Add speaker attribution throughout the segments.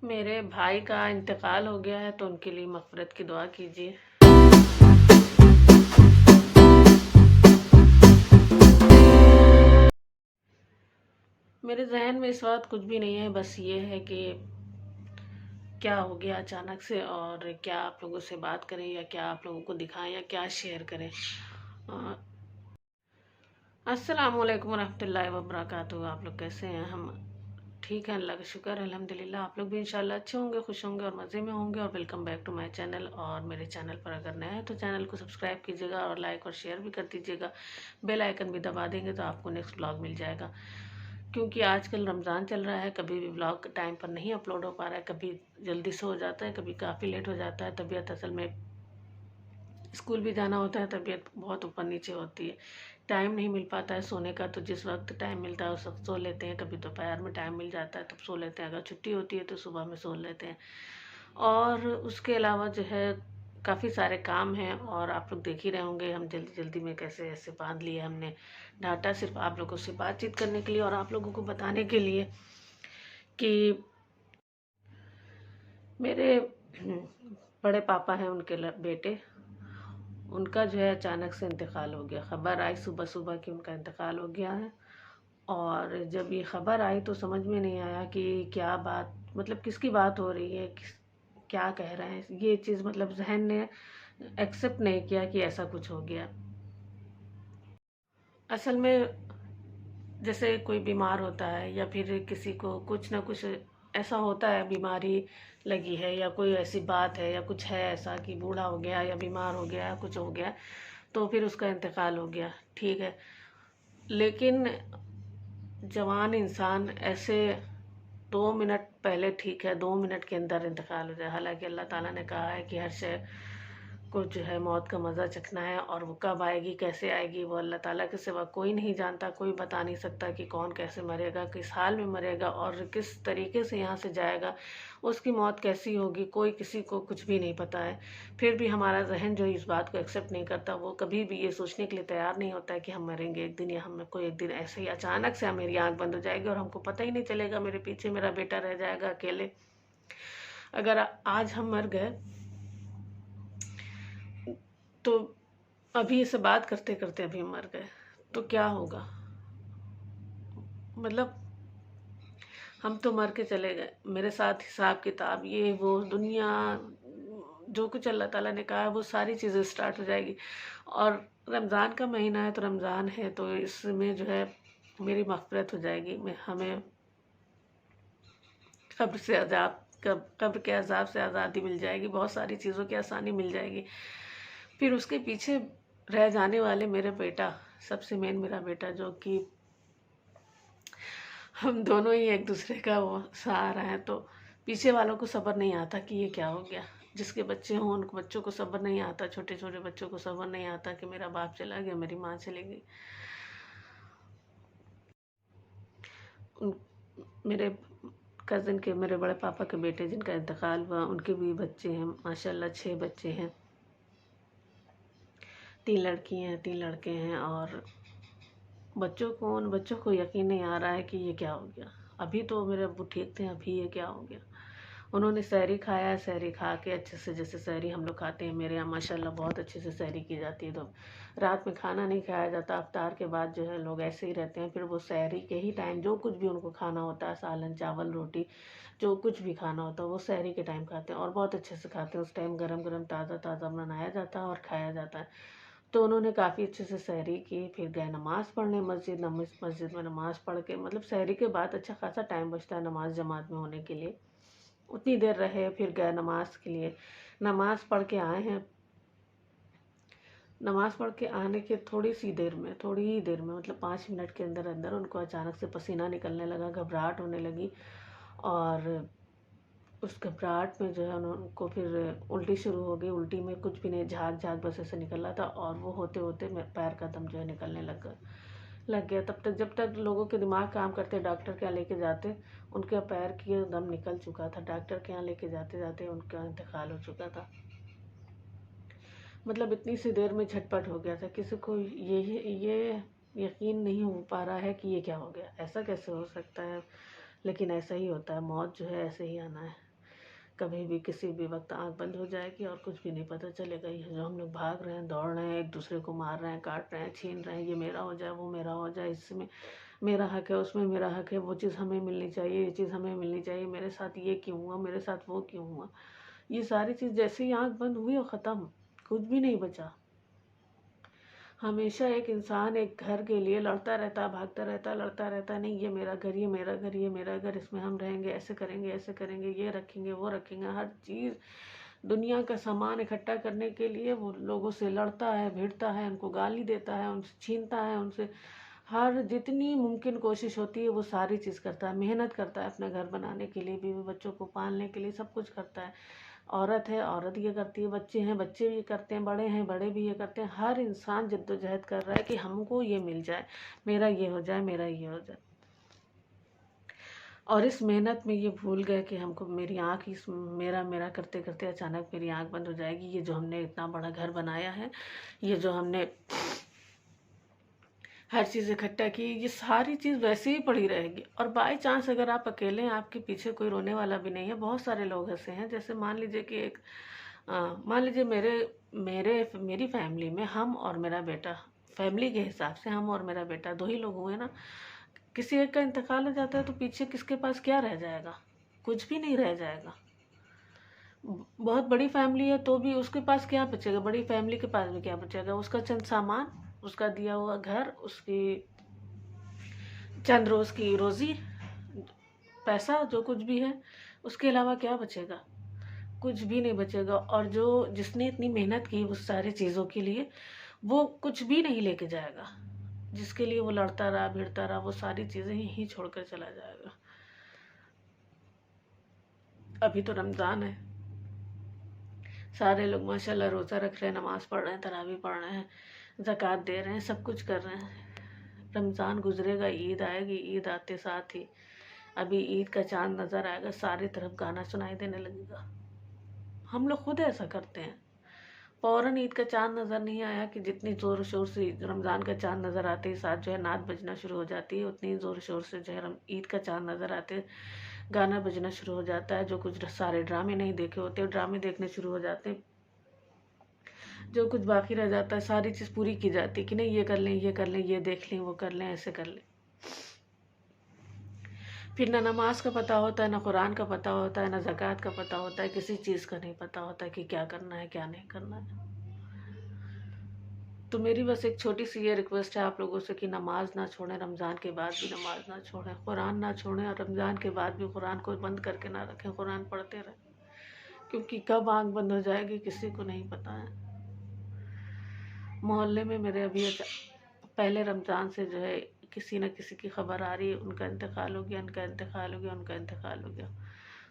Speaker 1: मेरे भाई का इंतकाल हो गया है तो उनके लिए मग़फ़िरत की दुआ कीजिए। मेरे ज़हन में इस वक़्त कुछ भी नहीं है, बस ये है कि क्या हो गया अचानक से और क्या आप लोगों से बात करें या क्या आप लोगों को दिखाएं या क्या शेयर करें। अस्सलामुअलैकुम रहमतुल्लाहि व बरकातुहू। आप लोग कैसे हैं? हम ठीक हैं, अल्लाह का शुक्र है, अल्हम्दुलिल्लाह। आप लोग भी इंशाल्लाह अच्छे होंगे, खुश होंगे और मज़े में होंगे। और welcome back to my channel. और मेरे चैनल पर अगर नए हैं तो चैनल को सब्सक्राइब कीजिएगा और लाइक और शेयर भी कर दीजिएगा। बेल आइकन भी दबा देंगे तो आपको नेक्स्ट ब्लॉग मिल जाएगा। क्योंकि आजकल रमज़ान चल रहा है, कभी भी ब्लॉग टाइम पर नहीं अपलोड हो पा रहा है, कभी जल्दी से हो जाता है, कभी काफ़ी लेट हो जाता है। तबीयत असल में स्कूल भी जाना होता है, तबीयत बहुत ऊपर नीचे होती है, टाइम नहीं मिल पाता है सोने का। तो जिस वक्त टाइम मिलता है उस वक्त सो लेते हैं, कभी दोपहर में टाइम मिल जाता है तब सो लेते हैं, अगर छुट्टी होती है तो सुबह में सो लेते हैं। और उसके अलावा जो है काफ़ी सारे काम हैं और आप लोग देख ही रहे होंगे हम जल्दी जल्दी में कैसे ऐसे बांध लिए हमने डाटा, सिर्फ आप लोगों से बातचीत करने के लिए और आप लोगों को बताने के लिए कि मेरे बड़े पापा हैं, उनके बेटे, उनका जो है अचानक से इंतकाल हो गया। ख़बर आई सुबह सुबह कि उनका इंतकाल हो गया है। और जब ये ख़बर आई तो समझ में नहीं आया कि क्या बात, मतलब किसकी बात हो रही है, क्या कह रहे हैं। ये चीज़ मतलब जहन ने एक्सेप्ट नहीं किया कि ऐसा कुछ हो गया। असल में जैसे कोई बीमार होता है या फिर किसी को कुछ ना कुछ ऐसा होता है, बीमारी लगी है या कोई ऐसी बात है या कुछ है ऐसा कि बूढ़ा हो गया या बीमार हो गया या कुछ हो गया, तो फिर उसका इंतकाल हो गया, ठीक है। लेकिन जवान इंसान ऐसे 2 मिनट पहले ठीक है, 2 मिनट के अंदर इंतकाल हो जाए। हालांकि अल्लाह ताला ने कहा है कि हर शय को जो है मौत का मज़ा चखना है, और वो कब आएगी कैसे आएगी वो अल्लाह ताला के सिवा कोई नहीं जानता। कोई बता नहीं सकता कि कौन कैसे मरेगा, किस हाल में मरेगा और किस तरीके से यहाँ से जाएगा, उसकी मौत कैसी होगी, कोई किसी को कुछ भी नहीं पता है। फिर भी हमारा जहन जो इस बात को एक्सेप्ट नहीं करता, वो कभी भी ये सोचने के लिए तैयार नहीं होता है कि हम मरेंगे एक दिन, या हम कोई एक दिन ऐसे ही अचानक से मेरी आँख बंद हो जाएगी और हमको पता ही नहीं चलेगा, मेरे पीछे मेरा बेटा रह जाएगा अकेले। अगर आज हम मर गए तो अभी से बात करते करते अभी मर गए तो क्या होगा। मतलब हम तो मर के चले गए, मेरे साथ हिसाब किताब ये वो दुनिया, जो कुछ अल्लाह ताला ने कहा है वो सारी चीज़ें स्टार्ट हो जाएगी। और रमज़ान का महीना है तो रमज़ान है तो इसमें जो है मेरी मग़फ़िरत हो जाएगी। मैं हमें कब्र से अज़ाब, कब्र के अज़ाब से आज़ादी मिल जाएगी, बहुत सारी चीज़ों की आसानी मिल जाएगी। फिर उसके पीछे रह जाने वाले मेरा बेटा, सबसे मेन मेरा बेटा, जो कि हम दोनों ही एक दूसरे का वो सहारा है। तो पीछे वालों को सब्र नहीं आता कि ये क्या हो गया। जिसके बच्चे हों उनको बच्चों को सब्र नहीं आता, छोटे छोटे बच्चों को सब्र नहीं आता कि मेरा बाप चला गया, मेरी माँ चली गई। उन मेरे कज़न के, मेरे बड़े पापा के बेटे जिनका इंतकाल हुआ, उनके भी बच्चे हैं माशाल्लाह, 6 बच्चे हैं, 3 लड़की हैं 3 लड़के हैं। और उन बच्चों को यकीन नहीं आ रहा है कि ये क्या हो गया। अभी तो मेरे अब्बू ठीक थे, अभी ये क्या हो गया। उन्होंने सहरी खाया, सहरी खा के अच्छे से, जैसे सहरी हम लोग खाते हैं, मेरे यहाँ माशाल्लाह बहुत अच्छे से सहरी की जाती है। तो रात में खाना नहीं खाया जाता, अफ्तार के बाद जो है लोग ऐसे ही रहते हैं। फिर वो सहरी के ही टाइम जो कुछ भी उनको खाना होता है, सालन चावल रोटी जो कुछ भी खाना होता है वो सहरी के टाइम खाते हैं और बहुत अच्छे से खाते हैं। उस टाइम गरम गरम ताज़ा ताज़ा बनाया जाता है और खाया जाता है। तो उन्होंने काफ़ी अच्छे से सहरी की, फिर गए नमाज़ पढ़ने मस्जिद। मस्जिद में नमाज़ पढ़ के, मतलब सहरी के बाद अच्छा खासा टाइम बचता है नमाज़ जमात में होने के लिए, उतनी देर रहे, फिर गए नमाज़ के लिए। नमाज़ पढ़ के आए हैं, नमाज़ पढ़ के आने के थोड़ी ही देर में, मतलब 5 मिनट के अंदर अंदर उनको अचानक से पसीना निकलने लगा, घबराहट होने लगी। और उस घबराहट में जो है उनको फिर उल्टी शुरू हो गई। उल्टी में कुछ भी नहीं, झाग झाग बस ऐसे निकल रहा था और वो होते होते पैर का दम जो है निकलने लग गया। तब तक, जब तक लोगों के दिमाग काम करते, डॉक्टर के यहाँ लेके जाते, उनके पैर की दम निकल चुका था। डॉक्टर के यहाँ लेके जाते जाते उनका इंतकाल हो चुका था। मतलब इतनी सी देर में झटपट हो गया था। किसी को ये यकीन नहीं हो पा रहा है कि ये क्या हो गया, ऐसा कैसे हो सकता है। लेकिन ऐसा ही होता है, मौत जो है ऐसे ही आना है। कभी भी किसी भी वक्त आँख बंद हो जाएगी और कुछ भी नहीं पता चलेगा। ये जो हम लोग भाग रहे हैं, दौड़ रहे हैं, एक दूसरे को मार रहे हैं, काट रहे हैं, छीन रहे हैं, ये मेरा हो जाए, वो मेरा हो जाए, इसमें मेरा हक है, उसमें मेरा हक है, वो चीज़ हमें मिलनी चाहिए, ये चीज़ हमें मिलनी चाहिए, मेरे साथ ये क्यों हुआ, मेरे साथ वो क्यों हुआ। ये सारी चीज़ जैसे ही आँख बंद हुई और ख़त्म, कुछ भी नहीं बचा। हमेशा एक इंसान एक घर के लिए लड़ता रहता, भागता रहता, लड़ता रहता, नहीं ये मेरा घर, ये मेरा घर, ये मेरा घर, इसमें हम रहेंगे, ऐसे करेंगे, ऐसे करेंगे, ये रखेंगे, वो रखेंगे। हर चीज़ दुनिया का सामान इकट्ठा करने के लिए वो लोगों से लड़ता है, भिड़ता है, उनको गाली देता है, उनसे छीनता है, उनसे हर जितनी मुमकिन कोशिश होती है वो सारी चीज़ करता है, मेहनत करता है अपने घर बनाने के लिए, बीवी बच्चों को पालने के लिए, सब कुछ करता है। औरत है, औरत ये करती है, बच्चे हैं, बच्चे भी ये करते हैं, बड़े हैं, बड़े भी ये करते हैं। हर इंसान जद्दोजहद कर रहा है कि हमको ये मिल जाए, मेरा ये हो जाए, मेरा ये हो जाए। और इस मेहनत में ये भूल गए कि हमको मेरी आँख इस मेरा मेरा करते करते अचानक मेरी आँख बंद हो जाएगी। ये जो हमने इतना बड़ा घर बनाया है, ये जो हमने हर चीज़ इकट्ठा की, ये सारी चीज़ वैसे ही पड़ी रहेगी। और बाय चांस अगर आप अकेले हैं, आपके पीछे कोई रोने वाला भी नहीं है, बहुत सारे लोग ऐसे हैं। जैसे मान लीजिए कि मान लीजिए मेरी फैमिली में हम और मेरा बेटा, फैमिली के हिसाब से हम और मेरा बेटा दो ही लोग हुए ना। किसी एक का इंतकाल हो जाता है तो पीछे किसके पास क्या रह जाएगा? कुछ भी नहीं रह जाएगा। बहुत बड़ी फैमिली है तो भी उसके पास क्या बचेगा? बड़ी फैमिली के पास भी क्या बचेगा? उसका चंद सामान, उसका दिया हुआ घर, उसकी चंद रोज़ की रोज़ी, पैसा, जो कुछ भी है, उसके अलावा क्या बचेगा? कुछ भी नहीं बचेगा। और जो जिसने इतनी मेहनत की उस सारी चीज़ों के लिए, वो कुछ भी नहीं लेके जाएगा। जिसके लिए वो लड़ता रहा, भिड़ता रहा, वो सारी चीज़ें यहीं छोड़कर चला जाएगा। अभी तो रमज़ान है, सारे लोग माशाल्लाह रोज़ा रख रहे हैं, नमाज़ पढ़ रहे हैं, तरावी पढ़ रहे हैं, ज़कात दे रहे हैं, सब कुछ कर रहे हैं। रमज़ान गुजरेगा, ईद आएगी, ईद आते साथ ही अभी ईद का चाँद नज़र आएगा, सारी तरफ गाना सुनाई देने लगेगा। हम लोग खुद ऐसा करते हैं। फ़ौरन ईद का चाँद नज़र नहीं आया कि जितनी ज़ोर शोर से रमज़ान का चाँद नज़र आते ही साथ जो है नात बजना शुरू हो जाती है, उतनी ज़ोर शोर से जो है ईद का चाँद नज़र आते गाना बजना शुरू हो जाता है। जो कुछ सारे ड्रामे नहीं देखे होते ड्रामे देखने शुरू हो जाते हैं। जो कुछ बाकी रह जाता है सारी चीज़ पूरी की जाती है कि नहीं ये कर लें, ये कर लें, ये देख लें, वो कर लें, ऐसे कर लें। फिर ना नमाज का पता होता है, ना कुरान का पता होता है, ना ज़कात का पता होता है, किसी चीज़ का नहीं पता होता है कि क्या करना है, क्या नहीं करना है। तो मेरी बस एक छोटी सी ये रिक्वेस्ट है आप लोगों से कि नमाज ना छोड़ें, रमज़ान के बाद भी नमाज ना छोड़ें, कुरान ना छोड़ें, और रमज़ान के बाद भी कुरान को बंद करके ना रखें, कुरान पढ़ते रहें। क्योंकि कब आँख बंद हो जाएगी किसी को नहीं पता है। मोहल्ले में मेरे अभी पहले रमज़ान से जो है किसी न किसी की खबर आ रही है, उनका इंतकाल हो गया, उनका इंतकाल हो गया, उनका इंतकाल हो गया।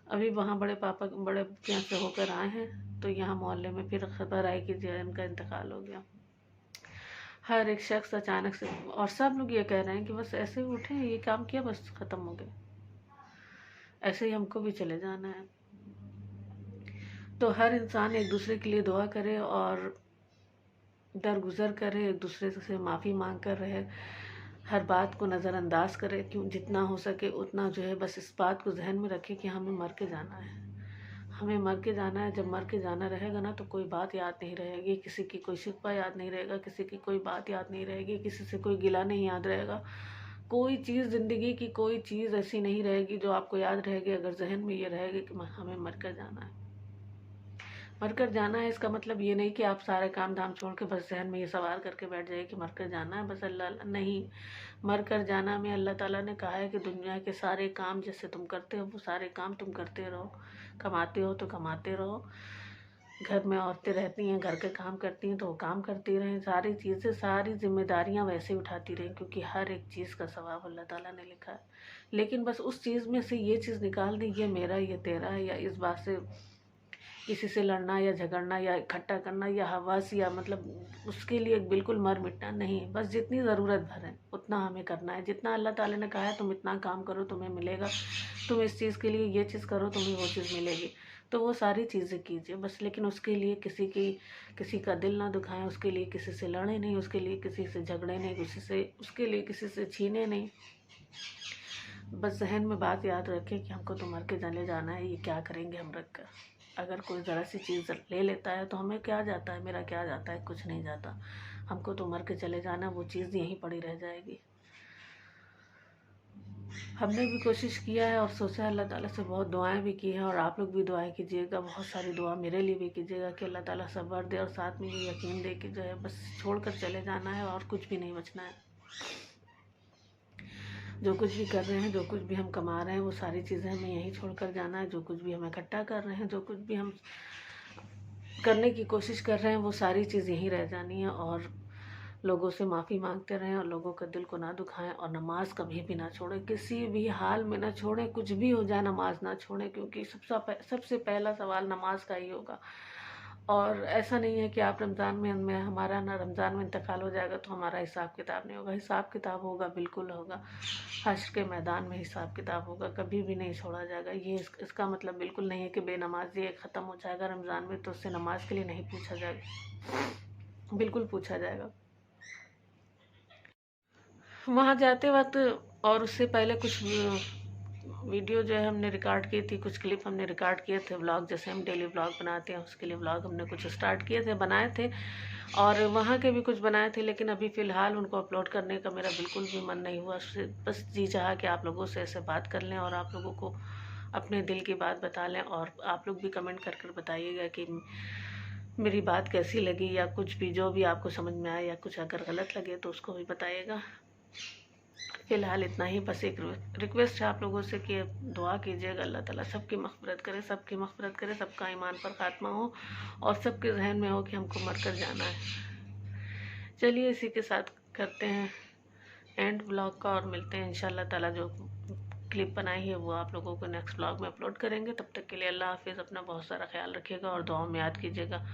Speaker 1: अभी वहाँ बड़े पापा बड़े यहाँ से होकर आए हैं तो यहाँ मोहल्ले में फिर खबर आई कि जो है उनका इंतकाल हो गया। हर एक शख्स अचानक से, और सब लोग ये कह रहे हैं कि बस ऐसे ही उठे, ये काम किया, बस ख़त्म हो गया, ऐसे ही हमको भी चले जाना है। तो हर इंसान एक दूसरे के लिए दुआ करे और दरगुजर करे, एक दूसरे से माफ़ी मांग कर रहे, हर बात को नज़रअंदाज करे। क्यों जितना हो सके उतना जो है बस इस बात को जहन में रखे कि हमें मर के जाना है, हमें मर के जाना है। जब मर के जाना रहेगा ना तो कोई बात याद नहीं रहेगी, किसी की कोई शिकवा याद नहीं रहेगा, किसी की कोई बात याद नहीं रहेगी, किसी से कोई गिला नहीं याद रहेगा। कोई चीज़ ज़िंदगी की कोई चीज़ ऐसी नहीं रहेगी जो आपको याद रहेगी अगर जहन में ये रहेगी कि हमें मर कर जाना है। मर कर जाना है इसका मतलब ये नहीं कि आप सारे काम धाम छोड़ के बस जहन में ये सवार करके बैठ जाइए कि मर कर जाना है बस, अल्लाह नहीं। मर कर जाना में अल्लाह ताला ने कहा है कि दुनिया के सारे काम जैसे तुम करते हो वो सारे काम तुम करते रहो, कमाते हो तो कमाते रहो, घर में औरतें रहती हैं, घर के काम करती हैं तो वो काम करती रहें, सारी चीज़ें, सारी जिम्मेदारियां वैसे उठाती रहें, क्योंकि हर एक चीज़ का सवाब अल्लाह ताला ने लिखा है। लेकिन बस उस चीज़ में से ये चीज़ निकाल दी, ये मेरा, ये तेरा है, या इस बात से किसी से लड़ना या झगड़ना या इकट्ठा करना या हवास, या मतलब उसके लिए बिल्कुल मर मिटना नहीं। बस जितनी ज़रूरत भर है उतना हमें करना है, जितना अल्लाह ताला ने कहा है तुम इतना काम करो तुम्हें मिलेगा, तुम इस चीज़ के लिए ये चीज़ करो तुम्हें वो चीज़ मिलेगी, तो वो सारी चीज़ें कीजिए बस। लेकिन उसके लिए किसी का दिल ना दुखाएं, उसके लिए किसी से लड़े नहीं, उसके लिए किसी से झगड़े नहीं, उसके लिए किसी से छीने नहीं। बस जहन में बात याद रखें कि हमको तो मर के चले जाना है, ये क्या करेंगे हम रख कर। अगर कोई ज़रा सी चीज़ ले लेता है तो हमें क्या जाता है, मेरा क्या जाता है, कुछ नहीं जाता। हमको तो मर के चले जाना, वो चीज़ यहीं पड़ी रह जाएगी। हमने भी कोशिश किया है और सोचा है, अल्लाह ताला से बहुत दुआएं भी की हैं, और आप लोग भी दुआएं कीजिएगा, बहुत सारी दुआ मेरे लिए भी कीजिएगा कि अल्लाह ताला सब्र दे, और साथ में ये यकीन दे कि जो है बस छोड़ कर चले जाना है और कुछ भी नहीं बचना है। जो कुछ भी कर रहे हैं, जो कुछ भी हम कमा रहे हैं, वो सारी चीज़ें हमें यहीं छोड़ कर जाना है। जो कुछ भी हम इकट्ठा कर रहे हैं, जो कुछ भी हम करने की कोशिश कर रहे हैं, वो सारी चीज़ यहीं रह जानी है। और लोगों से माफ़ी मांगते रहें और लोगों का दिल को ना दुखाएं, और नमाज कभी भी ना छोड़ें, किसी भी हाल में ना छोड़ें। कुछ भी हो जाए नमाज ना छोड़ें, क्योंकि सबसे पहला सवाल नमाज का ही होगा। और ऐसा नहीं है कि आप रमज़ान में हमारा ना रमज़ान में इंतकाल हो जाएगा तो हमारा हिसाब किताब नहीं होगा। हिसाब किताब होगा, बिल्कुल होगा। हश्र के मैदान में हिसाब किताब होगा, कभी भी नहीं छोड़ा जाएगा। ये इसका मतलब बिल्कुल नहीं है कि बेनमाजी ख़त्म हो जाएगा रमज़ान में तो उससे नमाज के लिए नहीं पूछा जाएगा, बिल्कुल पूछा जाएगा। वहाँ जाते वक्त और उससे पहले कुछ वीडियो जो है हमने रिकॉर्ड की थी, कुछ क्लिप हमने रिकॉर्ड किए थे, व्लॉग जैसे हम डेली व्लॉग बनाते हैं उसके लिए व्लॉग हमने कुछ स्टार्ट किए थे, बनाए थे। और वहाँ के भी कुछ बनाए थे, लेकिन अभी फ़िलहाल उनको अपलोड करने का मेरा बिल्कुल भी मन नहीं हुआ। बस जी चाहा कि आप लोगों से ऐसे बात कर लें और आप लोगों को अपने दिल की बात बता लें, और आप लोग भी कमेंट कर कर बताइएगा कि मेरी बात कैसी लगी, या कुछ भी जो भी आपको समझ में आए, या कुछ अगर गलत लगे तो उसको भी बताइएगा। फ़िलहाल इतना ही। बस एक रिक्वेस्ट है आप लोगों से कि दुआ कीजिएगा, अल्लाह ताला सबकी मग़फ़िरत करे, सबकी मग़फ़िरत करे, सबका ईमान पर ख़ात्मा हो, और सबके जहन में हो कि हमको मर कर जाना है। चलिए इसी के साथ करते हैं एंड व्लॉग का, और मिलते हैं इंशाल्लाह ताला। जो क्लिप बनाई है वो आप लोगों को नेक्स्ट व्लॉग में अपलोड करेंगे। तब तक के लिए अल्लाह हाफ़िज़। अपना बहुत सारा ख्याल रखिएगा और दुआओं में याद कीजिएगा।